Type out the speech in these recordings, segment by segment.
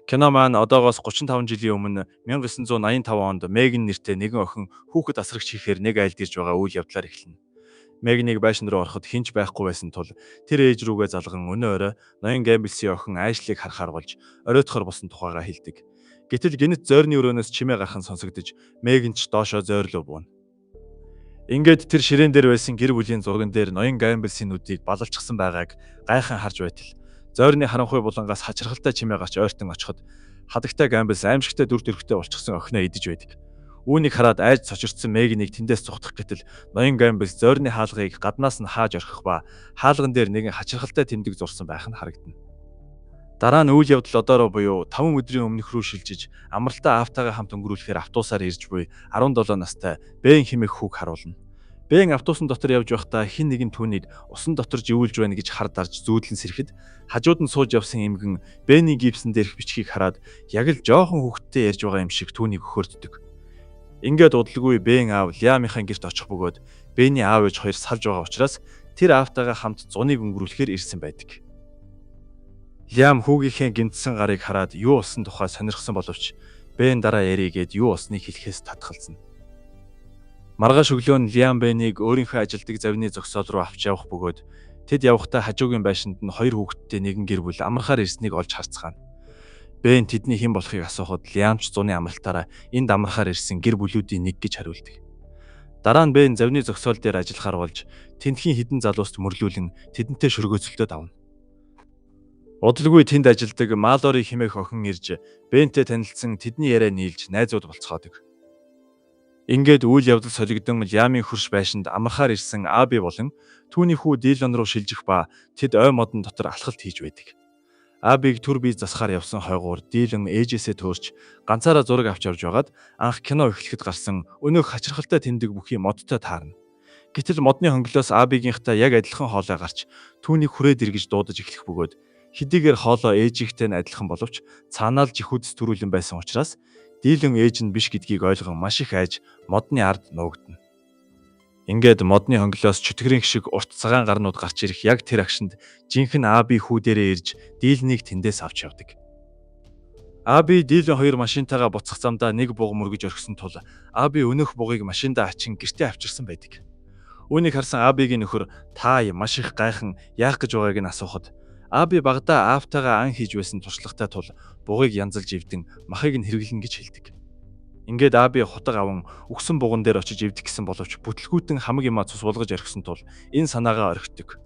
Кино маань одоогоос 35 жилийн өмнө 1985 онд Меган нэртэй нэгэн охин хүүхэд асрагч хийхээр нэг айлд ирж байгаа үйл явдлаар эхэлнэ. Мегнийг байшин руу ороход хинч байхгүй байсан тул тэр ээж рүүгээ залган өнөө орой ноён Гэмбелсийн охин Айшлиг харахаар болж оройтхоор босон тухайгаа хэлдэг. Гэтэл гинт зойрны өрөөнөөс чимээ гарах нь сонсогдож Меган ч доошоо зойрлоо бууна. Ингээд тэр ширээн дээр байсан гэр бүлийн зурган дээр ноён Гэмбелсийн нүдийг балалчсан байгааг гайхан харж байтал зойрны харанхуй булангаас хачирхалтай чимээ гарч ойртон очиход хадагтай Гэмбелс аимшигтай дүр төрхтэй болчихсон охиноо идэж байдаг. Үүнийг хараад айж цочирдсан Мегнийг тэндээс цухтах гэтэл ноён Гэмбелс зойрны хаалгыг гаднаас нь хааж орхих ба хаалган дээр нэгэн хачирхалтай тэмдэг зурсан байх нь харагдана. Дараа нь үйл явдал одоороо буюу 5 өдрийн өмнөх рүү шилжиж амралтаа аавтайгаа хамт өнгөрүүлэхээр автобусаар ирж буй 17 настай Бен хэмээх хүүг харуулна. Бен автобусын дотор явж байхдаа хэн нэгэн түүнийг усан дотор живүүлж байна гэж хар дарж зүүдлэн сэрэхэд хажууд нь сууж явсан эмгэн Бенний гипсэн дээрх бичгийг хараад яг л жоохон хүүхдтэй ярьж байгаа юм шиг түүнийг өхөөрддөг. Ингээд удалгүй Бен аав Лиамынхаа гэрт очих бөгөөд Бенний аав ээж хоёр салж байгаа учраас тэр аавтайгаа хамт зуныг өнгөрүүлэхээр ирсэн байдаг. Лиам хүүгийнхээ гинтсэн гарыг хараад юу болсон тухай сонирхсон боловч Бен дараа яригээд юу болсныг хэлэхээс татгалзна. Маргааш өглөө нь Лиам Бенийг өөрийнхөө ажилдаг завны зогсоол руу авч явах бөгөөд тэд явахдаа хажуугийн байшинд нь хоёр хүүхэдтэй нэгэн гэр бүл амархаар ирснийг олж харцгаана. Бен тэдний хэн болохыг асуухад Лиам ч зуны амралтаараа энд амархаар ирсэн гэр бүлүүдийн нэг гэж хариулдаг. Дараа нь Бен завны зогсоол дээр ажиллахаар болж тэндхийн хідэн залууст мөрлүүлэн тэдэнтэй шөргөөцөлтөд авна. Удалгүй тэнд ажилладаг Малори хэмээх охин ирж Бентэй танилцсан тэдний яриа нийлж найзууд болцгоодог. Ингээд үйл явдал солигдсон Лиамын хөрш байшинд амархаар ирсэн Аби болон түүний хүү Дилон руу шилжих ба тэд ой модон дотор алхалт хийж байдаг. Абиг түр бие засахаар явсан хойгуур Дилон ээжээсээ төөрч ганцаараа зураг авч явж байгаад анх кино эхлэхэд гарсан өнөөх хачирхалтай тэмдэг бүхий модтой таарна. Гэтэл модны хонглоос Абигийнхтай яг адилхан хоолой гарч түүнийг хүрээд иргэж дуудаж эхлэх бөгөөд хэдийгээр хоолой ээжийнхтэй нь адилхан боловч цаанаал жихүүдс төрүүлэн байсан учраас Дилэн ээж нь биш гэдгийг ойлгон маш их айж модны ард нуугдана. Ингээд модны хонглоос чөтгөрийн шиг урт цагаан гарнууд гарч ирэх яг тэр агшинд жинхэнэ Аби хүү дээрээ ирж Дилнийг тэндээс авч явдаг. Аби Дилэн хоёр машинтайгаа буцах замдаа нэг буг мөргөж орхисон тул Аби өнөөх бугыг машиндаа ачин гэртээ авчирсан байдаг. Үүнийг харсан Абигийн нөхөр та маш их гайхан яах гэж байгааг нь асуухад Аби багада аавтайгаа ан хийж байсан туршлагатай тул бугыг янзалж ивдэн махыг нь хэрэглэнэ гэж хэлдэг. Ингээд Аби хутаг аван үгсэн буган дээр очиж ивдэх гэсэн боловч бүтлгүүтэн хамаг юмаа цус булгаж орхисон тул энэ санаагаа орхидог.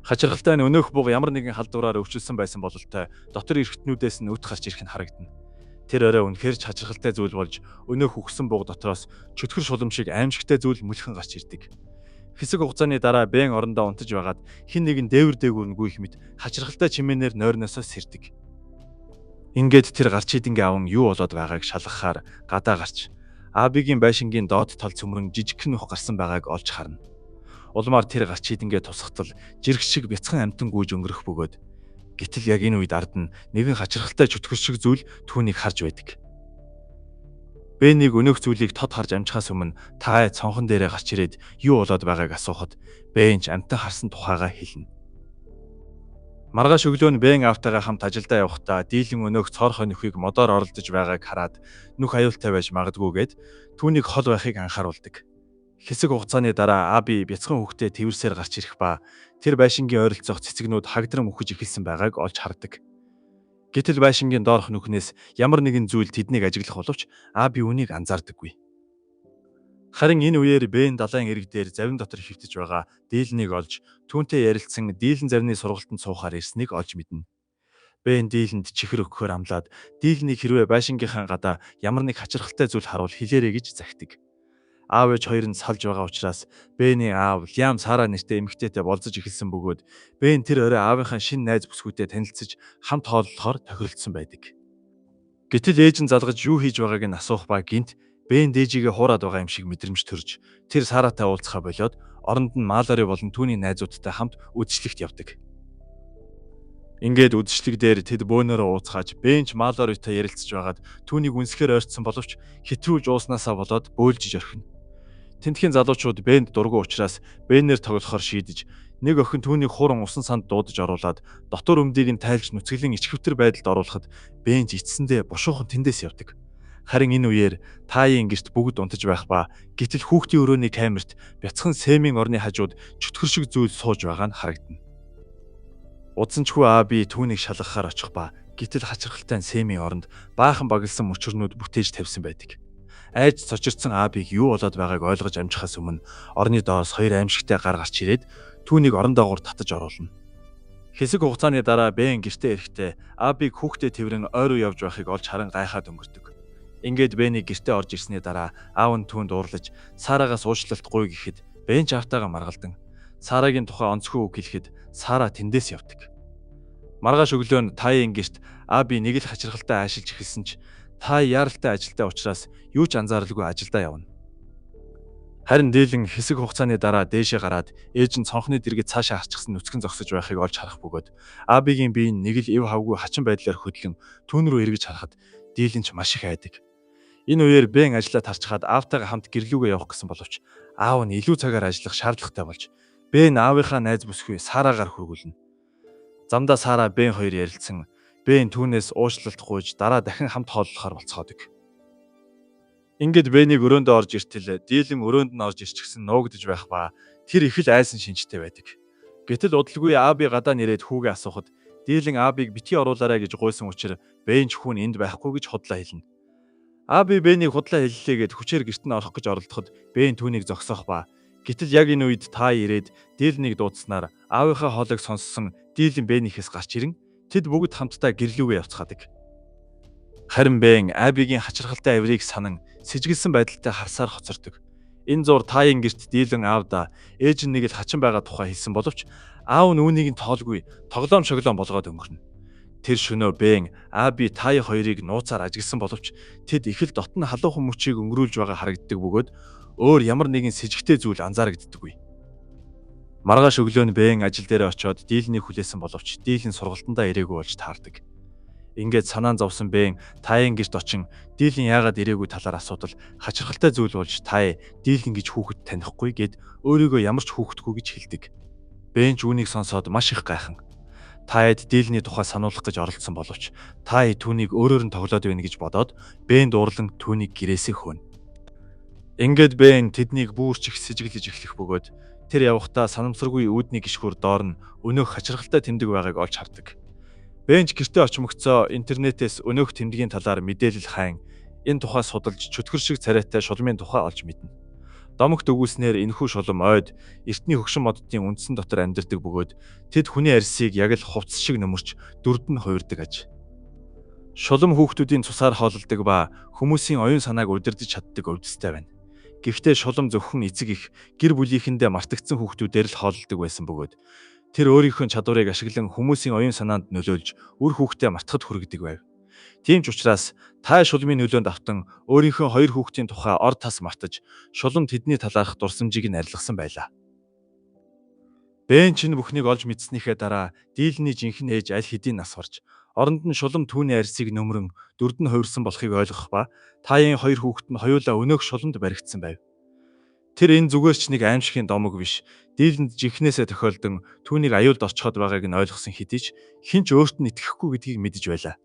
Хачирхалтай нь өнөөх буг ямар нэгэн халдвараар өвчлсөн байсан бололтой дотор эргэтнүүдээс нь өт гарч ирэх нь харагдана. Тэр орой үнэхээр ч хачирхалтай зүйл болж өнөөх үгсэн буг дотроос чөтгөр шулам шиг аимшигтай зүйл мөлхөн гарч ирдэг. Хэсэг хугацааны дараа Бен орондоо унтаж байгаад хин нэгэн дээвэр дээгүүр нь гүйх мэт хачирхалтай чимээнээр нойрноосоо сэрдэг. Ингээд тэр гарч идэнгээ аван юу болоод байгааг шалгахаар гадаа гарч Абигийн байшингийн доод тал цөмрөн жижигхэн ух гарсан байгааг олж харна. Улмаар тэр гарч идэнгээ тусахтал жирэх шиг бяцхан амтан гүйж өнгөрөх бөгөөд гэтэл яг энэ үед ард нь нэгэн хачирхалтай чөтгөр шиг зүйл түүнийг харж байдаг. Бенийг өнөөх зүйлийг тод харж амжихаас өмнө таа цонхон дээрээ гарч ирээд юу болоод байгааг асуухад Бен ч амтан харсан тухайгаа хэлнэ. Маргааш өглөө нь Бен аавтайгаа хамт ажилдаа явахдаа Дилэн өнөөх цоорхой нөхийг модоор оролдож байгааг хараад нүх аюултай байж магадгүйгээд түүнийг хол байхыг анхааруулдаг. Хэсэг хугацааны дараа Аби бяцхан хүүхдээ тэрсээр гарч ирэх ба тэр байшингийн ойролцоох цэцэгнүүд хагдрам үхэж эхэлсэн байгааг олж хардаг. Гэтэл байшингийн доорх нүхнээс ямар нэгэн зүйл тэднийг ажиглах боловч Аби үнийг анзаардаггүй. Харин энэ үеэр Бен далайн эрэг дээр завин дотор хөвтөж байгаа Дилнийг олж түүнтэй ярилцсан Дилэн завны сургалтанд суухаар ирснийг олж мэднэ. Бен Дилэнд чихэр өгөхөөр амлаад Дилнийг хэрвээ байшингийнхаа гадаа ямар нэг хачирхалтай зүйл харуул хэлээрэй гэж захидаг. Аав ээж хоёр нь салж байгаа учраас Бений аав Лиам Сара нэртэй эмэгтэйтэй болцож эхэлсэн бөгөөд Бен тэр орой аавынхаа шинэ найз бүсгүйтэй танилцж хамт хооллохоор тохиролцсон байдаг. Гэтэл ээж нь залгаж юу хийж байгааг нь асуух ба гинт Бен дээжигээ хуураад байгаа юм шиг мэдрэмж төрж тэр Саратай уулзахаа болоод оронд нь Малори болон түүний найзуудтай хамт үдшилтэд явдаг. Ингээд үдшилтэг дээр тэд бөөнөрөө ууцгааж Бен ч Малоритой ярилцж байгаад түүнийг үнсгээр ойртсон боловч хэтрүүлж ууснасаа болоод бөөлжиж орхино. Тентхийн залуучууд Бенд дургу учраас Бенээр тоглохоор шийдэж Нэг охин түүнийг хуран усан санд дуудаж оруулаад дотор өмдийг нь тайлж нүцгэлийн ичхэвтер байдалд оруулахад Бенж эцсэндээ бушуухан тэндээс явдаг. Харин энэ үеэр Таийн гэрт бүгд унтаж байх ба гítэл хүүхдийн өрөөний камерт бяцхан Сэмийн орны хажууд чөтгөр шиг зүйл сууж байгаа нь харагдана. Удсанчгүй Аби түүнийг шалгахаар очих ба гítэл хачирхалтай Сэмийн оронд баахан баглсан мөчөрнүүд бүтээж тавьсан байдаг. Айж цочирдсан Абиг юу болоод байгааг ойлгож амжихаас өмнө орны доос хоёр аимшигтай гар гарч ирээд түүнийг орон доогуур татаж оруулна. Хэсэг хугацааны дараа Бен гэртээ ирэхдээ Абиг хүүхдээ тэрэн ойроо явж байхыг олж харан гайхаад өнгөрдөг. Ингээд Бенийг гэртээ орж ирсний дараа аав нь түүнд уурлаж Сарагаас уучлалт гуй гэхэд Бен ч автагаа маргалдан Сарагийн тухай онцгой үг хэлэхэд Сара тэндээс явдаг. Маргааш өглөө нь Таийн гэрт Аби нэг л хачирхалтай ажиллаж эхэлсэн ч Тай яаралтай ажилтай учраас юу ч анзааралгүй ажилдаа явна. Харин дийлэн хэсэг хугацааны дараа дээшээ гараад ээж нь цонхны дэргэд цаашаа харчихсан нүцгэн зогсож байхыг олж харах бөгөөд Абигийн бие нь нэг л эв хавгүй хачин байдлаар хөдлөн түүн рүү эргэж харахад дийлэн ч маш их айдаг. Энэ үеэр Бен ажиллаа тарчхаад аавтайгаа хамт гэрлүүгээ явах гэсэн боловч аав нь илүү цагаар ажиллах шаардлагатай болж Бен аавынхаа найз бүсгүй Сарагаар хөргүүлнэ. Замдаа Сара Бен хоёр ярилцсан Бен түүнээс уучлалт гуйж дараа дахин хамт хооллохоор болцоодог. Ингээд Бенийг өрөөндөө орж иртэл дийлэн өрөөнд нь орж ирчихсэн нуугдж байх ба тэр их л айсан шинжтэй байдаг. Гэтэл удалгүй Аби гадаа нэрээд хүүгээ асуухад дийлэн Абиг битгий оруулаарай гэж гуйсан учраас Бен ч хүн энд байхгүй гэж худлаа хэлнэ. Аби Бенийг худлаа хэллээ гэд хүчээр гэрт нь орох гэж оролдоход Бен түүнийг зогсоох ба гэтэл яг энэ үед Тай ирээд дийлнийг дуудснаар аавынхаа хоолойг сонссон дийлэн Бенийхээс гарч ирэн тэд бүгд хамтдаа гэрлүүгээ явцгаадаг. Харин Бен Абигийн хачирхалтай авирыг санан сэжгэлсэн байдалтай харсаар хоцордог. Энэ зур Таийн гэрт дийлэн аавда ээж нь нэг л хачин байгаа тухай хэлсэн боловч аав нь үүнийг нь тоолгүй тоглоом шоглоом болгоод өнгөрнө. Тэр шөнөө Бен Аби Тай хоёрыг нууцаар ажигласан боловч тэд их л дотн халуухан мөчийг өнгөрүүлж байгаа харагддаг бөгөөд өөр ямар нэгэн сэжигтэй зүйл анзаарагддаггүй. Маргааш өглөө нь Бен ажил дээр очиод дийлнийг хүлээсэн боловч дийлэн сургалтандаа ирээгүй болж таардаг. Ингээд санаан зовсон Бен Таийн гэрт очин дийлэн яагаад ирээгүй талаар асуудал хачирхалтай зүйл болж Тай дийлэн гэж хүүхэд танихгүй гэд өөрийгөө ямар ч хүүхэдгүй гэж хэлдэг. Бен ч үүнийг сонсоод маш их гайхан. Тайд дийлний тухай сануулах гэж оролдсон боловч Тай түүнийг өөрөөр нь тоглоод байна гэж бодоод Бен дуурлан түүнийг гэрээсээ хөөнө. Ингээд Бен тэднийг бүрч их сэжиглэж эхлэх бөгөөд тэр явахдаа санамсаргүй үүдний гიშгүр доор нь өнөөх хачирхалтай тэмдэг байгааг олж хардаг. Бен ч гэртээ очимогцоо интернетээс өнөөх тэмдгийн талаар мэдээлэл хайн энэ тухай судалж чөтгөр шиг царайтай шулмын тухай олж мэднэ. Домогт өгүүлснээр энэхүү шулам ойд эртний хөгшин моддын үндсэн дотор амьдардаг бөгөөд тэд хүний арьсыг яг л хувцас шиг нөмөрч дүрд нь хувирдаг аж. Шулам хүүхдүүдийн цусаар хооллдог ба хүмүүсийн оюун санааг удирдах чаддаг өвдөстэй байна. Гэхдээ шулам зөвхөн эцэг их гэр бүлийнхэндээ мартагдсан хүүхдүүдээр л хооллдог байсан бөгөөд тэр өөрийнхөө чадварыг ашиглан хүмүүсийн оюун санаанд нөлөөлж үр хүүхдээ мартахад хүргэдэг байв. Тийм ч учраас Тай шулмын нөлөөнд автан өөрийнхөө хоёр хүүхдийн тухай ор тас мартаж шулам тэдний талаарх дурсамжийг нь арилгасан байлаа. Бен ч бүхнийг олж мэдснийхээ дараа дийлний жинхэнэ ээж аль хэдийн нас барж оронд нь шулам түүний арьсыг нөмрөн дүрд нь хувирсан болохыг ойлгох ба Таийн хоёр хүүхэд нь хоёулаа өнөөх шуламд баригдсан байв. Тэр энэ зүгээр ч нэг аимшигын домог биш. Дийлэнд жинхнээсээ тохиолдсон түүнийг аюулд орчход байгааг нь ойлгосон хэдий ч хинч өөрт нь итгэхгүй гэдгийг мэдэж байлаа.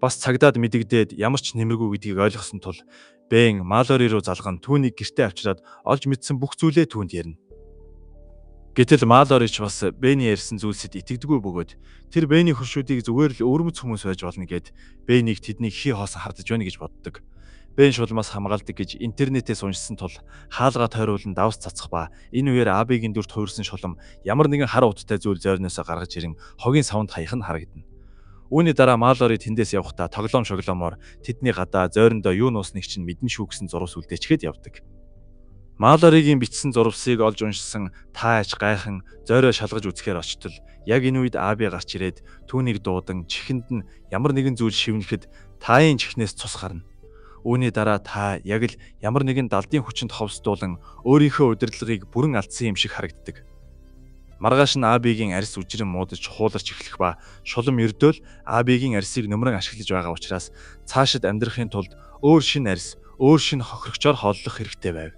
Бас цагдаад мэдэгдээд ямар ч нэмэргүй гэдгийг ойлгосон тул Бен Малори руу залган түүнийг гэртээ авчираад олж мэдсэн бүх зүйлээ түүнд ярина. Гэтэл Малори ч бас Бений ярьсан зүйлсэд итгэдэггүй бөгөөд тэр Бений хуршүүдийг зүгээр л өвөрмөц хүмүүс байж болно гэд Бенийг тэдний хий хоосон хардаж байна гэж боддог. Бен шулмаас хамгаалдаг гэж интернетээс уншсан тул хаалгаа тойруулан давс цацах ба энэ үеэр Абигийн дүрт хувирсан шулам ямар нэгэн хар уттай зүйл зойрноосоо гаргаж ирэн хогийн савнд хаях нь харагдана. Үүний дараа Малори тэндээс явахдаа тоглоом шоглоомоор тэдний гадаа зойрондоо юу нуусныг чинь мэдэн шүү гэсэн зурвас үлдээчгээд явдаг. Малоригийн бичсэн зурвасыг олж уншсан Тайч гайхан зойроо шалгаж үзэхээр очтол яг энэ үед Аби гарч ирээд түүнийг дуудан чихэнд нь ямар нэгэн зүйл шивнэхэд Таийн чихнээс цус гарна. Үүний дараа та яг л ямар нэгэн далдын хүчинд ховсдуулан өөрийнхөө удирдлагыг бүрэн алдсан юм шиг харагддаг. Маргааш нь Абигийн арьс үжрэн муудаж хууларч эхлэх ба шулам өрдөөл Абигийн арьсыг нөмрөн ашиглаж байгаа учраас цаашид амьдрахын тулд өөр шинэ арьс, өөр шинэ хохирогчоор хооллох хэрэгтэй байв.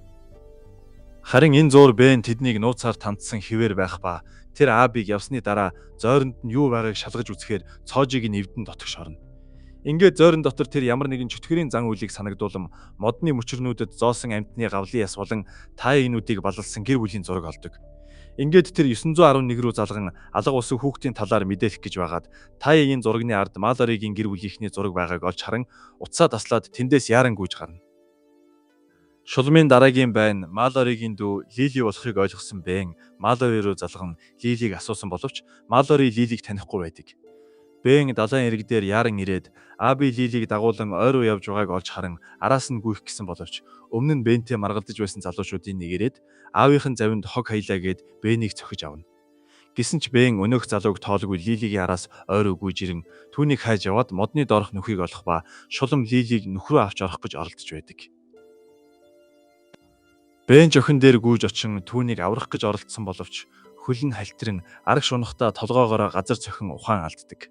Харин энэ зуур Бен тэднийг нууцаар тандсан хിവэр байх ба тэр Абиг явсны дараа зойронд нь юу байгааг шалгаж үзэхээр цоожийг нь эвдэн дотогш орно. Ингээд зойрон дотор тэр ямар нэгэн чөтгөрийн зан үйлийг санагдуулам модны мөчрнүүдэд зоосон амьтны гавлын яс болон таинуудыг балалсан гэр бүлийн зураг олдог. Ингээд тэр 911 рүү залган алга усан хүүхдийн талаар мэдээлэх гэж байгаад Таигийн зурагны ард Малоригийн гэр бүлийнхний зураг байгааг олж харан утсаа таслаад тэндээс яаран гүйж гарна. Шулмын дараагийн байн Малоригийн дүү Лили болохыг ойлгосон Бен Малори руу залган Лилийг асуусан боловч Малори Лилийг танихгүй байдаг. Бен далайн ирэг дээр яаран ирээд Аби Лилийг дагуулan ойр руу явж байгааг олж харан араас нь гүйх гэсэн боловч өмнө нь Бентэй маргалдаж байсан залуучуудын нэг ирээд аавынхын завинд хог хаялаа гэд Бенийг цохиж авна. Гэсэн ч Бен өнөөх залууг тоолгүй Лилигийн араас ойр руу гүйж ирэн түүнийг хайж яваад модны доорх нүхийг олох ба шулам Лилийг нүхрөө авч орох гэж оролдож байдаг. Бен жохин дээр гүйж очин түүнийг аврах гэж оролдсон боловч хөлн халтрын арга шунахта толгоогоороо газар цохин ухаан алддаг.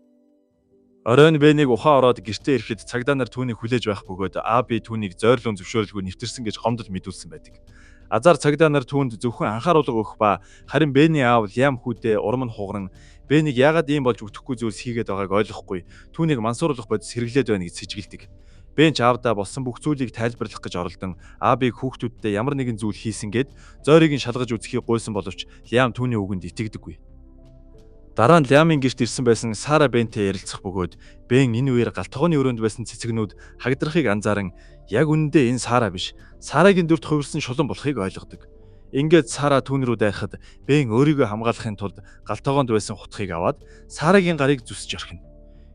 Оройн Бенийг ухаан ороод гэртээ ирэхэд цагдаа нар түүнийг хүлээж байх бөгөөд Аби түүнийг зойрлон зөвшөөрөлгүй нэвтэрсэн гэж гомдол мэдүүлсэн байдаг. Азар цагдаа нар түүнд зөвхөн анхааруулга өгөх ба харин Бений аав Лям хүүдээ урам нь хугаран Бенийг яагаад ийм болж өгөхгүй зүйлс хийгээд байгааг ойлгохгүй түүнийг мансууруулах бодис хэрэглээд байна гэж сэжгэлдэг. Бен ч аавдаа болсон бүх зүйлийг тайлбарлах гэж оролдон Абиг хүүхдүүдтэй ямар нэгэн зүйл хийсэн гэд зойрыг нь шалгаж үзэхийг гуйсан боловч Лям түүний үгэнд итгэдэггүй. Дараа нь Лямын гэрт ирсэн байсан Сара Бентэй ярилцах бөгөөд Бен энэ үеэр галтгооны өрөөнд байсан цэцэгнүүд хагдрахыг анзааран яг үнэндээ энэ Сара биш, Сарагийн дүрт хувирсан шулан болохыг ойлгодог. Ингээд Сара түүн рүү дайрахад Бен өөрийгөө хамгаалахын тулд галтгоонд байсан хутгийг аваад Сарагийн гарыг зүсж орхино.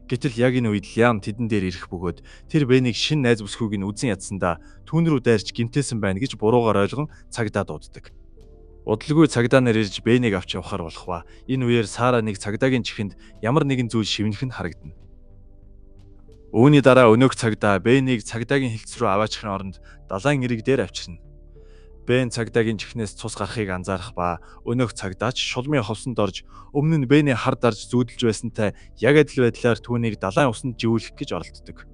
Гэтэл яг энэ үед Лям тэдэн дээр ирэх бөгөөд тэр Бенийг шин найз бүсгүйг нь үзэн ядсандаа түүн рүү дайрч гимтээсэн байна гэж буруугаар ойлгон цагдаа дууддаг. Удалгүй цагдаа нар ирж Бенийг авч явахаар болох ба энэ үеэр Сара нэг цагдаагийн чихэнд ямар нэгэн зүйл шивнэх нь харагдана. Үүний дараа өнөөх цагдаа Бенийг цагдаагийн хэлц рүү аваачихын оронд далайн ирэг дээр авчирна. Бен цагдаагийн чихнээс цус гарахыг анзаарах ба өнөөх цагдаач шулмын ховсонд орж өмнө нь Бений хар дарж зүүдэлж байсантай яг адил байдлаар түүнийг далайн усанд живүүлэх гэж оролддог.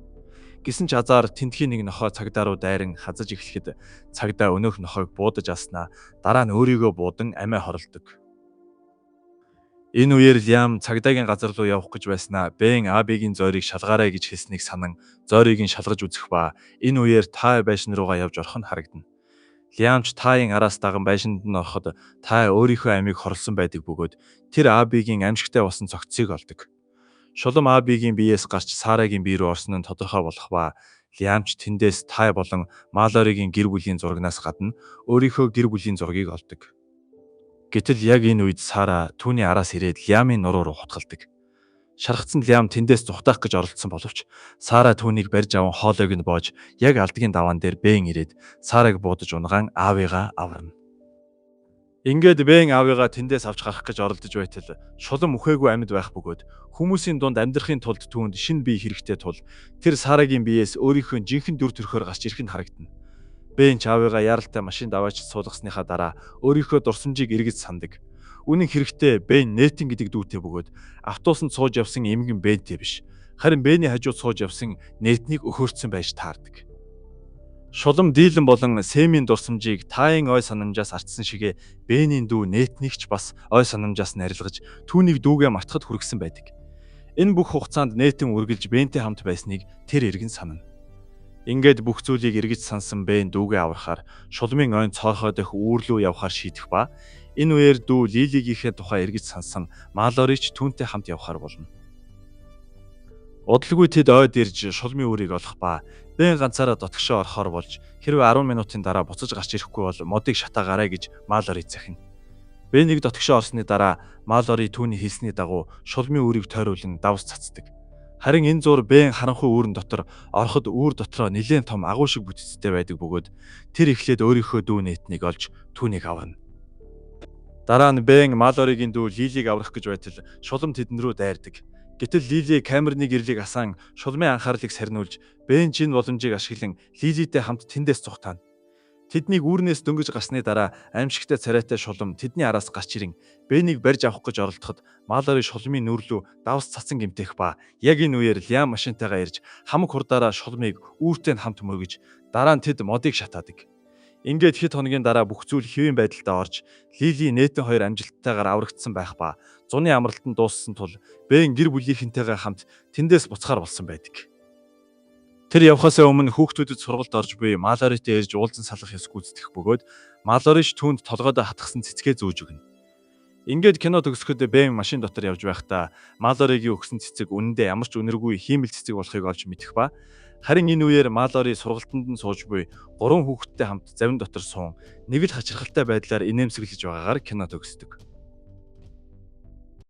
Гэсэн ч азар тентхийн нэг нохой цагдаа руу дайран хазаж эхлэхэд цагдаа өнөөх нохойг буудаж аснаа дараа нь өөрийгөө буудан амиа хорлдог. Энэ үеэр Лям цагдаагийн газар руу явах гэж байснаа Бен Абигийн зойрыг шалгаарай гэж хэлснийг санан зойрыг нь шалгаж үзэх ба энэ үеэр Тай байшин руугаа явж орох нь харагдана. Лямч Таийн араас даган байшинд нь ороход Тай өөрийнхөө амийг хорлсон байдаг бөгөөд тэр Абигийн амьжигтай болсон цогцсыг олдог. Шулам Абигийн биеэс гарч Сарагийн бие рүү орсон нь тодорхой болох ба Лямч тэндээс Тай болон Малоригийн гэр бүлийн зурагнаас гадна өөрийнхөө гэр бүлийн зургийг олдог. Гэтэл яг энэ үед Сара түүний араас ирээд Лямын нуруу руу хутгалдаг. Шархацсан Лям тэндээс зүхтаах гэж оролдсон боловч Сара түүнийг барьж аван хоолойг нь боож яг алдгийн даваан дээр Бен ирээд Сараг буудаж унгаан аавыгаа аварна. Ингээд Бен аавыгаа тэндээс авч гарах гэж оролдож байтал шулам үхээгүй амьд байх бөгөөд хүмүүсийн дунд амьдрахын тулд түүнд шинэ бие хэрэгтэй тул тэр Сарагийн биеэс өөрийнхөө жинхэнэ дүр төрхөөр гарч ирэх нь харагдана. Бен ч аавыгаа яралтай машинд аваач суулгасныхаа дараа өөрийнхөө дурсамжийг эргэж сандаг. Үнэн хэрэгтээ Бен Нэтэн гэдэг дүүтэй бөгөөд автобусанд сууж явсан эмгэн Бентэй биш. Харин Бений хажууд сууж явсан Нэтнийг өхөөрцөн байж таардаг. Шулам дийлэн болон Сэмийн дурсамжийг Таийн ой санамжаас артсан шигэ Бенийн дүү Нэтнийг ч бас ой санамжаас нь арилгаж түүнийг дүүгээ мартахад хүргэсэн байдаг. Энэ бүх хугацаанд Нэтэн үргэлж Бентэй хамт байсныг тэр эргэн санана. Ингээд бүх зүйлийг эргэж сансан Бен дүүгээ аврахаар шулмын ойн цоохой дэх үүрлүү явахаар шийдэх ба энэ үеэр дүү Лилигийнхээ тухай эргэж сансан Малорич түүнтэй хамт явахаар болно. Удалгүй тэд ойд ирж шулмын үрийг олох ба Бен ганцаараа дотгошоо орохоор болж хэрвээ 10 минутын дараа буцаж гарч ирэхгүй бол модыг шатаагаарай гэж Малори захина. Бенийг дотгошоо орсны дараа Малори түүний хэлсний дагуу шулмын үрийг тойруулан давс цацдаг. Харин энэ зур Бен харанхуй үүрэн дотор ороход үүр дотроо нэлээд том агуу шиг бүтцтэй байдаг бөгөөд тэр эхлээд өөрийнхөө дүү Нэтнийг олж түүнийг аварна. Дараа нь Бен Малоригийн дүү Лилиг аврах гэж байтал шулам тэдэн рүү дайрдаг. Гэтэл Лили камерны гэрлийг асаан шулмын анхаарлыг сарниулж Бен чинь боломжийг ашиглан Лилитэй хамт тэндээс цухтаана. Тэднийг үүрнээс дөнгөж гарсны дараа аимшигтай царайтай шулам тэдний араас гарч ирэн Бенийг барьж авах гэж оролдоход Малори шулмын нүрлүү давс цацан гэмтэх ба яг энэ үеэр Лям машинтайгаа ирж хамаг хурдаараа шулмыг үүртэй хамт мөргөж дараа нь тэд модыг шатаадаг. Ингээд хэд хоногийн дараа бүх зүйл хэвийн байдалтай орж Лили Нэтэн хоёр амжилттайгаар аврагдсан байх ба зуны амралтанд дууссан тул Бен гэр бүлийнхэнтэйгээ хамт тэндээс буцахаар болсон байдаг. Тэр явхаасаа өмнө хүүхдүүдэд сургалт орж буй Малоритэй ирж уулзан салах ёс гүйцэтгэх бөгөөд Малориш түүнд толгойдоо хатгсан цэцгээ зөөж өгнө. Ингээд кино төгсгөд Бен машин дотор явж байхдаа Малоригийн өгсөн цэцэг үнэндээ ямар ч үнэргүй хиймэл цэцэг болохыг олж мэдэх ба харин энэ үеэр Малори сургалтанд нь сууж буй 3 хүүхэдтэй хамт завин дотор суун нэг л хачирхалтай байдлаар инээмсэглэж байгаагаар кино төгсдөг.